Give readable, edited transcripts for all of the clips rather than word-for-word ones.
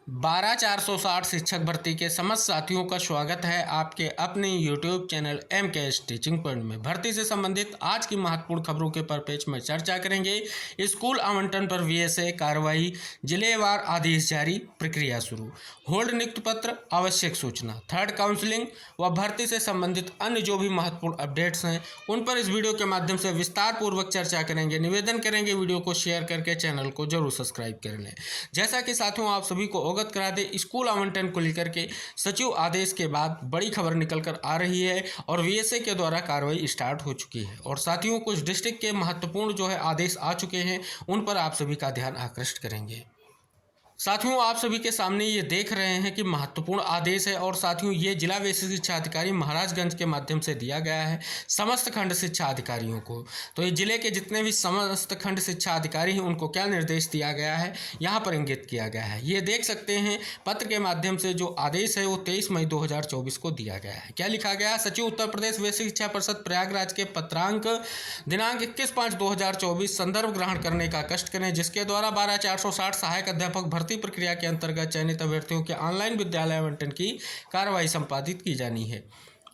12,460 शिक्षक भर्ती के समस्त साथियों का स्वागत है आपके अपने YouTube channel MKS teaching point में। भर्ती से संबंधित आज की महत्वपूर्ण खबरों के परपेच में चर्चा करेंगे। स्कूल आवंटन पर VSA कार्रवाई, जिलेवार आदेश जारी, प्रक्रिया शुरू, होल्ड नियुक्ति पत्र, आवश्यक सूचना, थर्ड काउंसलिंग व भर्ती से संबंधित अन्य जो भी महत्वपूर्ण अपडेट्स हैं उन पर इस वीडियो के माध्यम से विस्तार पूर्वक चर्चा करेंगे। निवेदन करेंगे वीडियो को शेयर करके चैनल को जरूर सब्सक्राइब कर लें। जैसा कि साथियों आप सभी को अवगत करा दे, स्कूल आवंटन को लेकर के सचिव आदेश के बाद बड़ी खबर निकल कर आ रही है और VSA के द्वारा कार्रवाई स्टार्ट हो चुकी है। और साथियों कुछ डिस्ट्रिक्ट के महत्वपूर्ण जो है आदेश आ चुके हैं उन पर आप सभी का ध्यान आकृष्ट करेंगे। साथियों आप सभी के सामने ये देख रहे हैं कि महत्वपूर्ण आदेश है और साथियों ये जिला बेसिक शिक्षा अधिकारी महाराजगंज के माध्यम से दिया गया है समस्त खंड शिक्षा अधिकारियों को। तो ये जिले के जितने भी समस्त खंड शिक्षा अधिकारी हैं उनको क्या निर्देश दिया गया है यहाँ पर इंगित किया गया है। ये देख सकते हैं पत्र के माध्यम से जो आदेश है वो 23 मई 2024 को दिया गया है। क्या लिखा गया है? सचिव उत्तर प्रदेश बेसिक शिक्षा परिषद प्रयागराज के पत्रांक दिनांक 21/5/2024 संदर्भ ग्रहण करने का कष्ट करें, जिसके द्वारा 12,460 सहायक अध्यापक भर्ती प्रक्रिया के अंतर्गत चयनित अभ्यर्थियों के ऑनलाइन विद्यालय आवंटन की कार्रवाई संपादित की जानी है।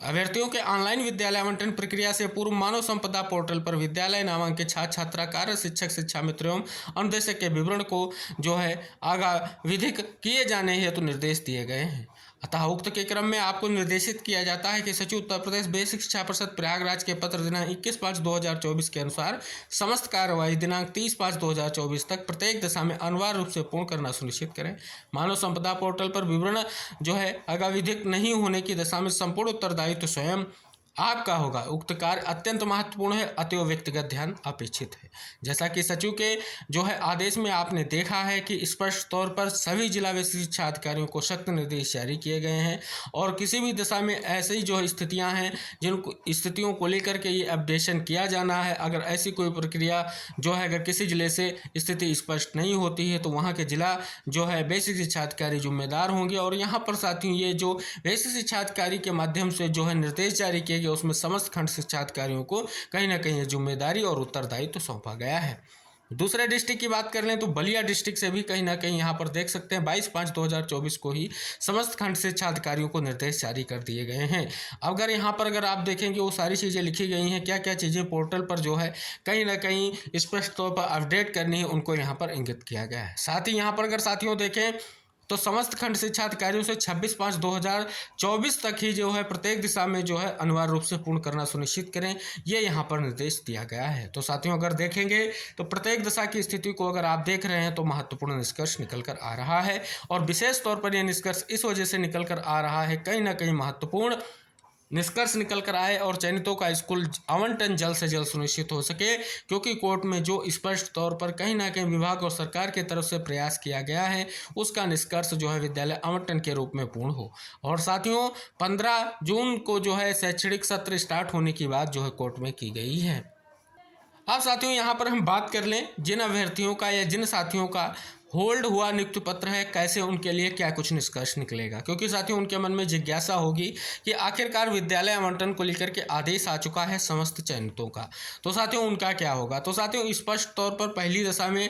अभ्यर्थियों के ऑनलाइन विद्यालय आवंटन प्रक्रिया से पूर्व मानव संपदा पोर्टल पर विद्यालय नामांकित छात्र छात्रा कार्य शिक्षक शिक्षा मित्र एवं अनुदेशक के विवरण को जो है आगा विधिक किए जाने हेतु निर्देश दिए गए हैं। अतः उक्त के क्रम में आपको निर्देशित किया जाता है कि सचिव उत्तर प्रदेश बेसिक शिक्षा परिषद प्रयागराज के पत्र दिनांक 21/5/2024 के अनुसार समस्त कार्रवाई दिनांक 30/5/2024 तक प्रत्येक दशा में अनिवार्य रूप से पूर्ण करना सुनिश्चित करें। मानव संपदा पोर्टल पर विवरण जो है अविधिक नहीं होने की दशा में संपूर्ण उत्तरदायित्व स्वयं आपका होगा। उक्त कार्य अत्यंत महत्वपूर्ण है, अतएव व्यक्तिगत ध्यान अपेक्षित है। जैसा कि सचिव के जो है आदेश में आपने देखा है कि स्पष्ट तौर पर सभी जिला बेसिक शिक्षा अधिकारियों को सख्त निर्देश जारी किए गए हैं और किसी भी दशा में ऐसी जो स्थितियां हैं जिन स्थितियों को लेकर के ये अपडेशन किया जाना है, अगर ऐसी कोई प्रक्रिया जो है अगर किसी जिले से स्थिति स्पष्ट नहीं होती है तो वहाँ के जिला जो है बेसिक शिक्षा अधिकारी जिम्मेदार होंगे। और यहाँ पर साथियों ये जो बेसिक शिक्षा अधिकारी के माध्यम से जो है निर्देश जारी किए उसमें समस्त खंड शिक्षा अधिकारियों को कहीं ना कहीं जिम्मेदारी और उत्तरदायित्व सौंपा गया है। दूसरे डिस्ट्रिक्ट की बात कर लें तो बलिया डिस्ट्रिक्ट से भी कहीं ना कहीं यहाँ पर देख सकते हैं 22/5/2024 को ही समस्त खंड शिक्षा अधिकारियों को निर्देश जारी कर दिए गए हैं। अगर यहाँ पर अगर आप देखेंगे वो सारी चीज़ें लिखी गई हैं, क्या क्या चीज़ें पोर्टल पर जो है कहीं ना कहीं स्पष्ट तौर पर अपडेट करनी है उनको यहाँ पर इंगित किया गया है। साथ ही यहाँ पर अगर साथियों देखें तो समस्त खंड शिक्षा अधिकारियों से 26/5/2024 तक ही जो है प्रत्येक दिशा में जो है अनिवार्य रूप से पूर्ण करना सुनिश्चित करें, ये यहाँ पर निर्देश दिया गया है। तो साथियों अगर देखेंगे तो प्रत्येक दिशा की स्थिति को अगर आप देख रहे हैं तो महत्वपूर्ण निष्कर्ष निकल कर आ रहा है और विशेष तौर पर यह निष्कर्ष इस वजह से निकल कर आ रहा है, कहीं ना कहीं महत्वपूर्ण निष्कर्ष निकल कर आए और चयनितों का स्कूल आवंटन जल्द से जल्द सुनिश्चित हो सके, क्योंकि कोर्ट में जो स्पष्ट तौर पर कहीं ना कहीं विभाग और सरकार की तरफ से प्रयास किया गया है उसका निष्कर्ष जो है विद्यालय आवंटन के रूप में पूर्ण हो। और साथियों 15 जून को जो है शैक्षणिक सत्र स्टार्ट होने की बात जो है कोर्ट में की गई है। अब साथियों यहाँ पर हम बात कर लें जिन अभ्यर्थियों का या जिन साथियों का होल्ड हुआ नियुक्ति पत्र है, कैसे उनके लिए क्या कुछ निष्कर्ष निकलेगा, क्योंकि साथियों उनके मन में जिज्ञासा होगी कि आखिरकार विद्यालय आवंटन को लेकर के आदेश आ चुका है समस्त चयनितों का, तो साथियों उनका क्या होगा। तो साथियों स्पष्ट तौर पर पहली दशा में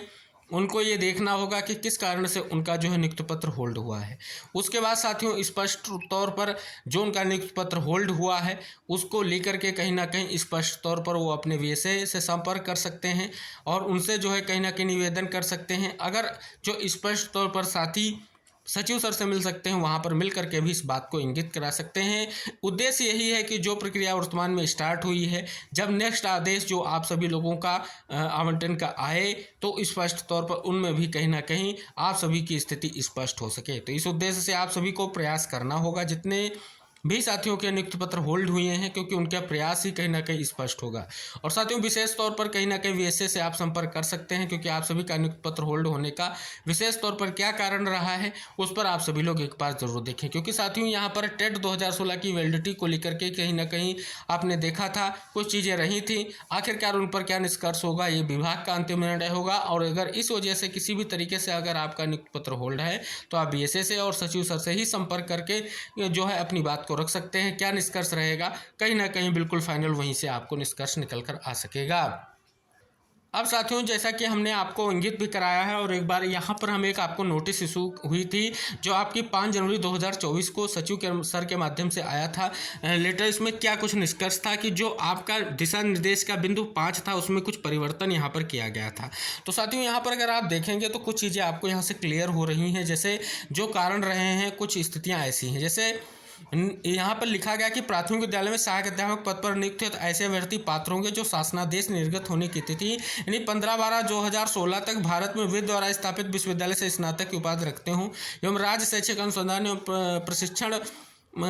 उनको ये देखना होगा कि किस कारण से उनका जो है नियुक्ति पत्र होल्ड हुआ है। उसके बाद साथियों स्पष्ट तौर पर जो उनका नियुक्ति पत्र होल्ड हुआ है उसको लेकर के कहीं ना कहीं स्पष्ट तौर पर वो अपने VSA से संपर्क कर सकते हैं और उनसे जो है कहीं ना कहीं निवेदन कर सकते हैं। अगर जो स्पष्ट तौर पर साथी सचिव सर से मिल सकते हैं वहाँ पर मिल करके भी इस बात को इंगित करा सकते हैं। उद्देश्य यही है कि जो प्रक्रिया वर्तमान में स्टार्ट हुई है, जब नेक्स्ट आदेश जो आप सभी लोगों का आवंटन का आए तो स्पष्ट तौर पर उनमें भी कहीं ना कहीं आप सभी की स्थिति स्पष्ट हो सके। तो इस उद्देश्य से आप सभी को प्रयास करना होगा जितने भी साथियों के नियुक्ति पत्र होल्ड हुए हैं, क्योंकि उनका प्रयास ही कहीं ना कहीं स्पष्ट होगा। और साथियों विशेष तौर पर कहीं ना कहीं VSA से आप संपर्क कर सकते हैं, क्योंकि आप सभी का नियुक्ति पत्र होल्ड होने का विशेष तौर पर क्या कारण रहा है उस पर आप सभी लोग एक बार जरूर देखें। क्योंकि साथियों यहाँ पर टेट 2016 की वैलिडिटी को लेकर के कहीं ना कहीं आपने देखा था कुछ चीज़ें रही थी, आखिरकार उन पर क्या निष्कर्ष होगा ये विभाग का अंतिम निर्णय होगा। और अगर इस वजह से किसी भी तरीके से अगर आपका नियुक्ति पत्र होल्ड है तो आप VSA से और सचिव सर से ही संपर्क करके जो है अपनी बात रख सकते हैं। क्या निष्कर्ष रहेगा, कहीं ना कहीं बिल्कुल फाइनल वहीं से आपको निष्कर्ष निकल कर आ सकेगा। अब साथियों, जैसा कि हमने आपको इंगित भी कराया है और एक बार यहाँ पर हमें एक आपको नोटिस इशू हुई थी जो आपकी 5 जनवरी 2024 को सचिव के सर के माध्यम से आया था लेटर। इसमें क्या कुछ निष्कर्ष था कि जो आपका दिशा निर्देश का बिंदु 5 था उसमें कुछ परिवर्तन यहाँ पर किया गया था। तो साथियों, यहाँ पर अगर आप देखेंगे तो कुछ चीज़ें आपको यहाँ से क्लियर हो रही हैं। जैसे जो कारण रहे हैं, कुछ स्थितियाँ ऐसी हैं, जैसे यहाँ पर लिखा गया कि प्राथमिक विद्यालय में सहायक अध्यापक पद पर नियुक्त तो ऐसे अभ्यर्थी पात्र होंगे जो शासनादेश निर्गत होने की तिथि यानी 15/12/2016 तक भारत में विद द्वारा स्थापित विश्वविद्यालय से स्नातक की उपाधि रखते हों एवं राज्य शैक्षिक अनुसंधान एवं प्रशिक्षण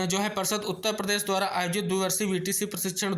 जो है परिषद उत्तर प्रदेश द्वारा आयोजित द्विवर्षीय वीटीसी प्रशिक्षण,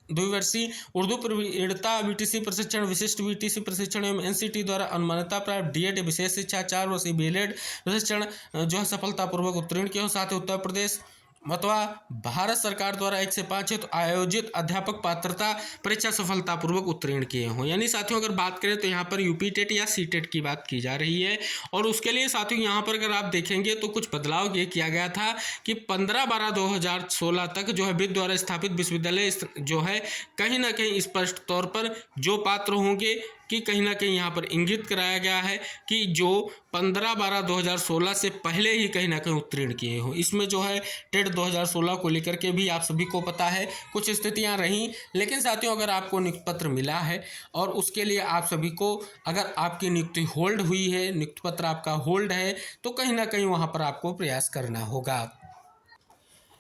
द्विवर्षीय उर्दू प्रवीणता वीटीसी प्रशिक्षण, विशिष्ट वीटीसी प्रशिक्षण एवं एनसीटी द्वारा अनुमान्यता प्राप्त डीएड विशेष शिक्षा 4 वर्षीय बीएड प्रशिक्षण जो है सफलतापूर्वक उत्तीर्ण किए हों। साथ ही उत्तर प्रदेश अथवा भारत सरकार द्वारा 1 से 5 हेतु आयोजित अध्यापक पात्रता परीक्षा सफलतापूर्वक उत्तीर्ण किए हों। यानी साथियों, अगर बात करें तो यहाँ पर यूपी टेट या सी टेट की बात की जा रही है। और उसके लिए साथियों यहाँ पर अगर आप देखेंगे तो कुछ बदलाव ये किया गया था कि 15/12/2016 तक जो है विद द्वारा स्थापित विश्वविद्यालय जो है कहीं ना कहीं स्पष्ट तौर पर जो पात्र होंगे कि कहीं ना कहीं यहाँ पर इंगित कराया गया है कि जो 15/12/2016 से पहले ही कहीं ना कहीं उत्तीर्ण किए हों। इसमें जो है टेट 2016 को लेकर के भी आप सभी को पता है कुछ स्थितियां रहीं, लेकिन साथियों अगर आपको नियुक्ति पत्र मिला है और उसके लिए आप सभी को अगर आपकी नियुक्ति होल्ड हुई है, नियुक्ति पत्र आपका होल्ड है, तो कहीं ना कहीं वहाँ पर आपको प्रयास करना होगा।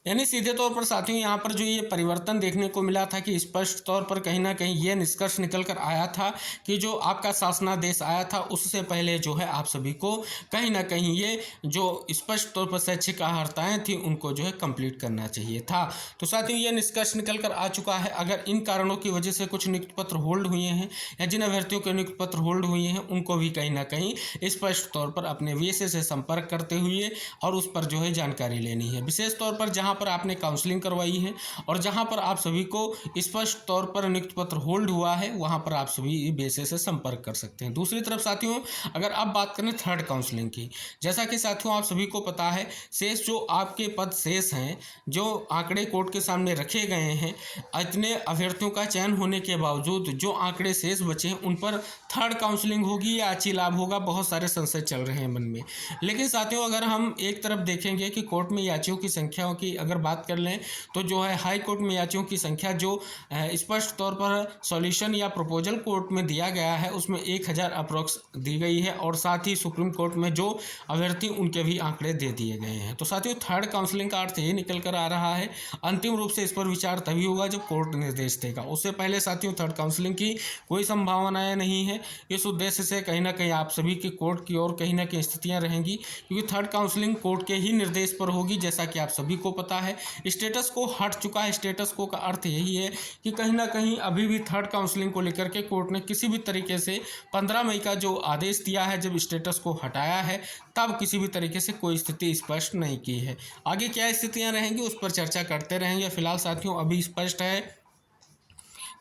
यानी सीधे तौर पर साथियों यहाँ पर जो ये परिवर्तन देखने को मिला था कि स्पष्ट तौर पर कहीं ना कहीं ये निष्कर्ष निकल कर आया था कि जो आपका शासनादेश आया था उससे पहले जो है आप सभी को कहीं ना कहीं ये जो स्पष्ट तौर पर शैक्षिक अर्हताएँ थी उनको जो है कंप्लीट करना चाहिए था। तो साथियों ये निष्कर्ष निकल कर आ चुका है। अगर इन कारणों की वजह से कुछ नियुक्ति पत्र होल्ड हुए हैं या जिन अभ्यर्थियों के नियुक्ति पत्र होल्ड हुए हैं उनको भी कहीं ना कहीं स्पष्ट तौर पर अपने वीएसए से संपर्क करते हुए और उस पर जो है जानकारी लेनी है। विशेष तौर पर जहाँ पर आपने काउंसलिंग करवाई है और जहां पर आप सभी को स्पष्ट तौर पर नियुक्ति पत्र होल्ड हुआ है वहां पर आप सभी बेसिस से संपर्क कर सकते हैं। दूसरी तरफ साथियों अगर आप बात करें थर्ड काउंसलिंग की, जैसा कि साथियों आप सभी को पता है शेष जो आपके पद शेष हैं, जो आंकड़े कोर्ट के सामने रखे गए हैं, इतने अभ्यर्थियों का चयन होने के बावजूद जो आंकड़े शेष बचे हैं उन पर थर्ड काउंसलिंग होगी या अच्छी लाभ होगा, बहुत सारे संशय चल रहे हैं मन में। लेकिन साथियों अगर हम एक तरफ देखेंगे कि कोर्ट में याचियों की संख्या की अगर बात कर लें तो जो है हाई कोर्ट में याचियों की संख्या जो स्पष्ट तौर पर सॉल्यूशन या प्रपोजल कोर्ट में दिया गया है उसमें 1000 अप्रोक्स दी गई है और साथ ही सुप्रीम कोर्ट में जो अभ्यर्थी उनके भी आंकड़े दे दिए गए हैं। तो साथियों थर्ड काउंसलिंग का अर्थ ये निकल कर आ रहा है अंतिम रूप से इस पर विचार तभी होगा जब कोर्ट निर्देश देगा, उससे पहले साथियों थर्ड काउंसलिंग की कोई संभावनाएं नहीं है। इस उद्देश्य से कहीं ना कहीं आप सभी की कोर्ट की ओर कहीं ना कहीं स्थितियां रहेंगी क्योंकि थर्ड काउंसलिंग कोर्ट के ही निर्देश पर होगी। जैसा कि आप सभी को पता है स्टेटस को हट चुका है। स्टेटस को का अर्थ यही है कि कहीं ना कहीं अभी भी थर्ड काउंसलिंग को लेकर के कोर्ट ने किसी भी तरीके से 15 मई का जो आदेश दिया है जब स्टेटस को हटाया है तब किसी भी तरीके से कोई स्थिति स्पष्ट नहीं की है। आगे क्या स्थितियां रहेंगी उस पर चर्चा करते रहेंगे। फिलहाल साथियों अभी स्पष्ट है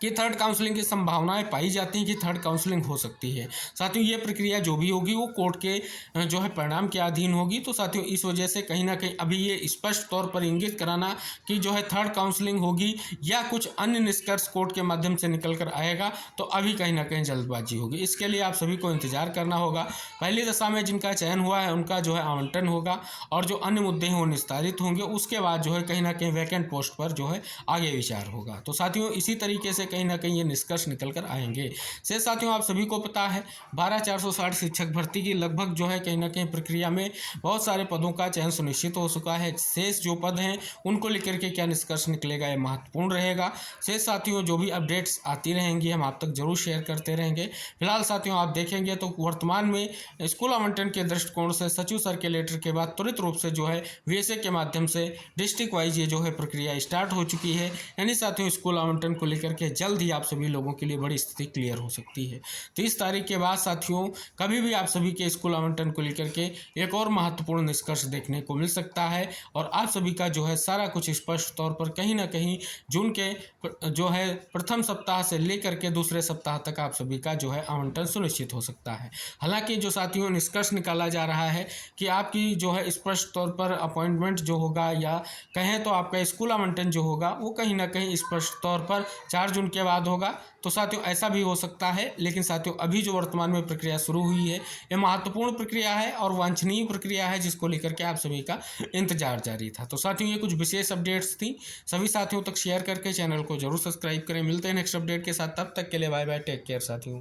कि थर्ड काउंसलिंग की संभावनाएं पाई जाती हैं कि थर्ड काउंसलिंग हो सकती है। साथियों ये प्रक्रिया जो भी होगी वो कोर्ट के जो है परिणाम के अधीन होगी। तो साथियों इस वजह से कहीं ना कहीं अभी ये स्पष्ट तौर पर इंगित कराना कि जो है थर्ड काउंसलिंग होगी या कुछ अन्य निष्कर्ष कोर्ट के माध्यम से निकल कर आएगा तो अभी कहीं ना कहीं जल्दबाजी होगी। इसके लिए आप सभी को इंतजार करना होगा। पहली दशा में जिनका चयन हुआ है उनका जो है आवंटन होगा और जो अन्य मुद्दे हैं वो निस्तारित होंगे। उसके बाद जो है कहीं ना कहीं वैकेंट पोस्ट पर जो है आगे विचार होगा। तो साथियों इसी तरीके से कहीं ना कहीं ये निष्कर्ष निकल कर आएंगे। से साथियों आप सभी को पता है 12460 शिक्षक भर्ती की लगभग जो है कहीं ना कहीं प्रक्रिया में बहुत सारे पदों का चयन सुनिश्चित हो चुका है। शेष जो पद हैं उनको लेकर के क्या निष्कर्ष निकलेगा ये महत्वपूर्ण रहेगा। शेष साथियों जो भी अपडेट्स आती रहेंगी हम आप तक जरूर शेयर करते रहेंगे। फिलहाल साथियों आप देखेंगे तो वर्तमान में स्कूल आवंटन के दृष्टिकोण से सचिव सर्कुलेटर के बाद त्वरित रूप से जो है वीएसए के माध्यम से डिस्ट्रिक्ट वाइज ये जो है प्रक्रिया स्टार्ट हो चुकी है। यानी साथियों स्कूल आवंटन को लेकर के जल्द ही आप सभी लोगों के लिए बड़ी स्थिति क्लियर हो सकती है। 30 तारीख के बाद साथियों कभी भी आप सभी के स्कूल आवंटन को लेकर के एक और महत्वपूर्ण निष्कर्ष देखने को मिल सकता है और आप सभी का जो है सारा कुछ स्पष्ट तौर पर कहीं ना कहीं जून के जो है प्रथम सप्ताह से लेकर के दूसरे सप्ताह तक आप सभी का जो है आवंटन सुनिश्चित हो सकता है। हालांकि जो साथियों निष्कर्ष निकाला जा रहा है कि आपकी जो है स्पष्ट तौर पर अपॉइंटमेंट जो होगा या कहें तो आपका स्कूल आवंटन जो होगा वो कहीं ना कहीं स्पष्ट तौर पर 4 जून उनके बाद होगा। तो साथियों ऐसा भी हो सकता है, लेकिन साथियों अभी जो वर्तमान में प्रक्रिया शुरू हुई है ये महत्वपूर्ण प्रक्रिया है और वांछनीय प्रक्रिया है, जिसको लेकर के आप सभी का इंतजार जारी था। तो साथियों ये कुछ विशेष अपडेट्स थी, सभी साथियों तक शेयर करके चैनल को जरूर सब्सक्राइब करें। मिलते हैं नेक्स्ट अपडेट के साथ, तब तक के लिए बाय बाय, टेक केयर साथियों।